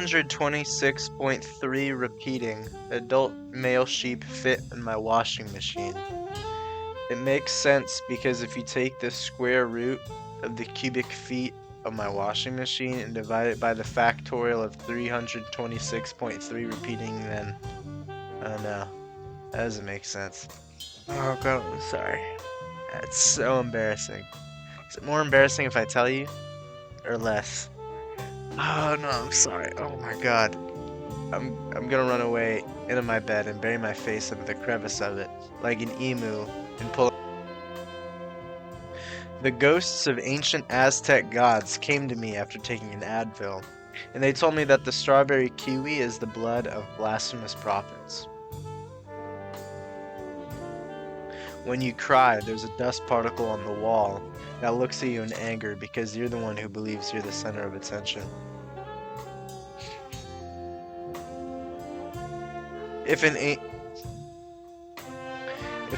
326.3 repeating. Adult male sheep fit in my washing machine. It makes sense because if you take the square root of the cubic feet of my washing machine and divide it by the factorial of 326.3 repeating, then oh no, that doesn't make sense. Oh god, I'm sorry. That's so embarrassing. Is it more embarrassing if I tell you or less? Oh no, I'm sorry. Oh my god. I'm gonna run away into my bed and bury my face into the crevice of it, like an emu, and pull. The ghosts of ancient Aztec gods came to me after taking an Advil, and they told me that the strawberry kiwi is the blood of blasphemous prophets. When you cry, there's a dust particle on the wall that looks at you in anger because you're the one who believes you're the center of attention. If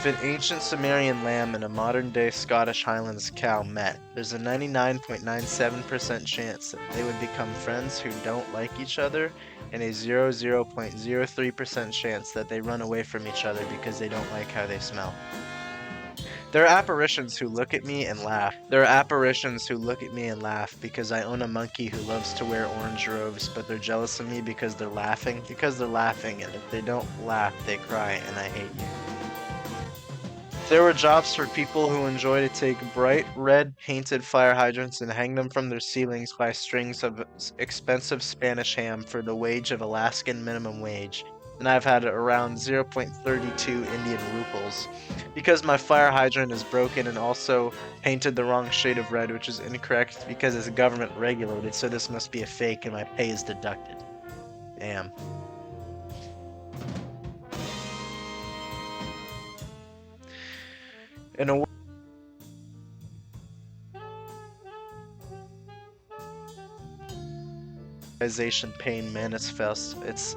an ancient Sumerian lamb and a modern-day Scottish Highlands cow met, there's a 99.97% chance that they would become friends who don't like each other, and a 0.03% chance that they run away from each other because they don't like how they smell. There are apparitions who look at me and laugh. There are apparitions who look at me and laugh because I own a monkey who loves to wear orange robes, but they're jealous of me because they're laughing. And if they don't laugh, they cry, and I hate you. There were jobs for people who enjoy to take bright red painted fire hydrants and hang them from their ceilings by strings of expensive Spanish ham for the wage of Alaskan minimum wage, and I've had around 0.32 Indian ruples. Because my fire hydrant is broken and also painted the wrong shade of red, which is incorrect because it's government regulated, so this must be a fake and my pay is deducted. Damn. In a organization pain manifest, it's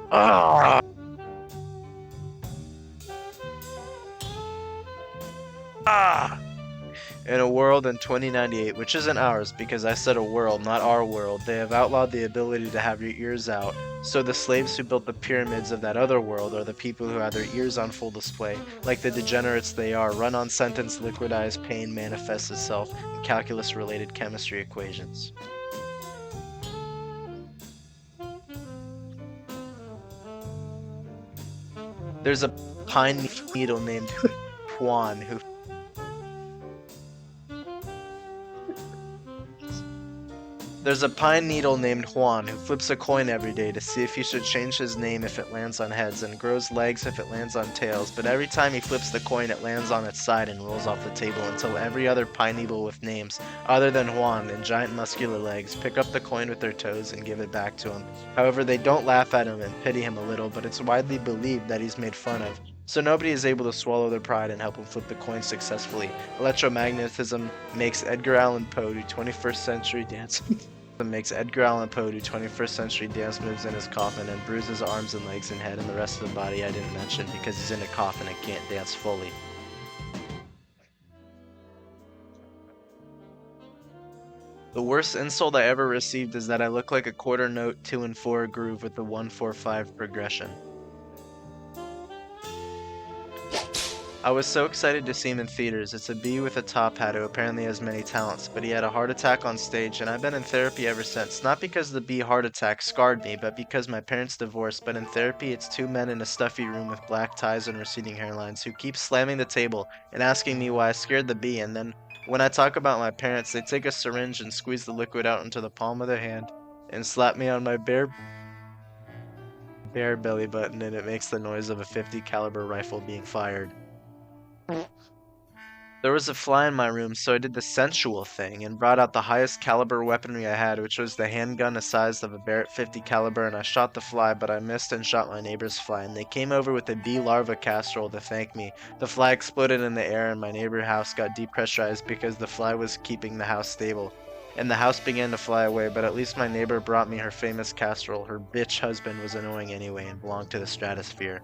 In a world in 2098, which isn't ours because I said a world, not our world, they have outlawed the ability to have your ears out. So the slaves who built the pyramids of that other world are the people who have their ears on full display. Like the degenerates they are, run-on sentence liquidized pain manifests itself in calculus-related chemistry equations. There's a pine needle named Juan who There's a pine needle named Juan who flips a coin every day to see if he should change his name if it lands on heads, and grows legs if it lands on tails, but every time he flips the coin it lands on its side and rolls off the table until every other pine needle with names other than Juan and giant muscular legs pick up the coin with their toes and give it back to him. However, they don't laugh at him and pity him a little, but it's widely believed that he's made fun of. So nobody is able to swallow their pride and help him flip the coin successfully. Electromagnetism makes Edgar Allan Poe do 21st century dance moves in his coffin and bruises arms and legs and head and the rest of the body I didn't mention because he's in a coffin and can't dance fully. The worst insult I ever received is that I look like a quarter note 2 and 4 groove with the 1-4-5 progression. I was so excited to see him in theaters. It's a bee with a top hat who apparently has many talents, but he had a heart attack on stage, and I've been in therapy ever since. Not because the bee heart attack scarred me, but because my parents divorced. But in therapy, it's two men in a stuffy room with black ties and receding hairlines who keep slamming the table and asking me why I scared the bee, and then when I talk about my parents, they take a syringe and squeeze the liquid out into the palm of their hand and slap me on my bare belly button, and it makes the noise of a 50 caliber rifle being fired. There was a fly in my room, so I did the sensual thing and brought out the highest caliber weaponry I had, which was the handgun the size of a Barrett 50 caliber, and I shot the fly, but I missed and shot my neighbor's fly, and they came over with a bee larva casserole to thank me. The fly exploded in the air, and my neighbor's house got depressurized because the fly was keeping the house stable. And the house began to fly away, but at least my neighbor brought me her famous casserole. Her bitch husband was annoying anyway and belonged to the stratosphere.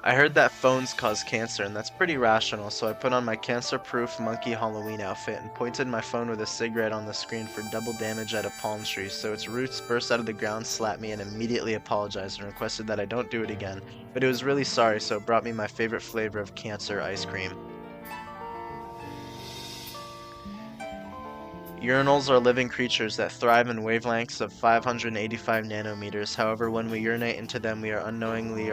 I heard that phones cause cancer, and that's pretty rational, so I put on my cancer-proof monkey Halloween outfit and pointed my phone with a cigarette on the screen for double damage at a palm tree, so its roots burst out of the ground, slapped me, and immediately apologized and requested that I don't do it again. But it was really sorry, so it brought me my favorite flavor of cancer ice cream. Urinals are living creatures that thrive in wavelengths of 585 nanometers. However, when we urinate into them, we are unknowingly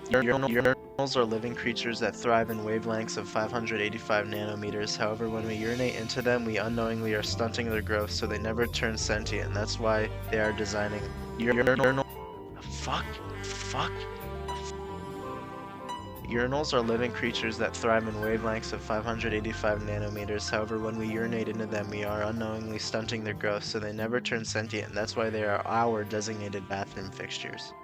Urinals are living creatures that thrive in wavelengths of 585 nanometers. However, when we urinate into them, we unknowingly are stunting their growth, so they never turn sentient. That's why they are designing urinal. Fuck. Urinals are living creatures that thrive in wavelengths of 585 nanometers. However, when we urinate into them, we are unknowingly stunting their growth, so they never turn sentient. That's why they are our designated bathroom fixtures.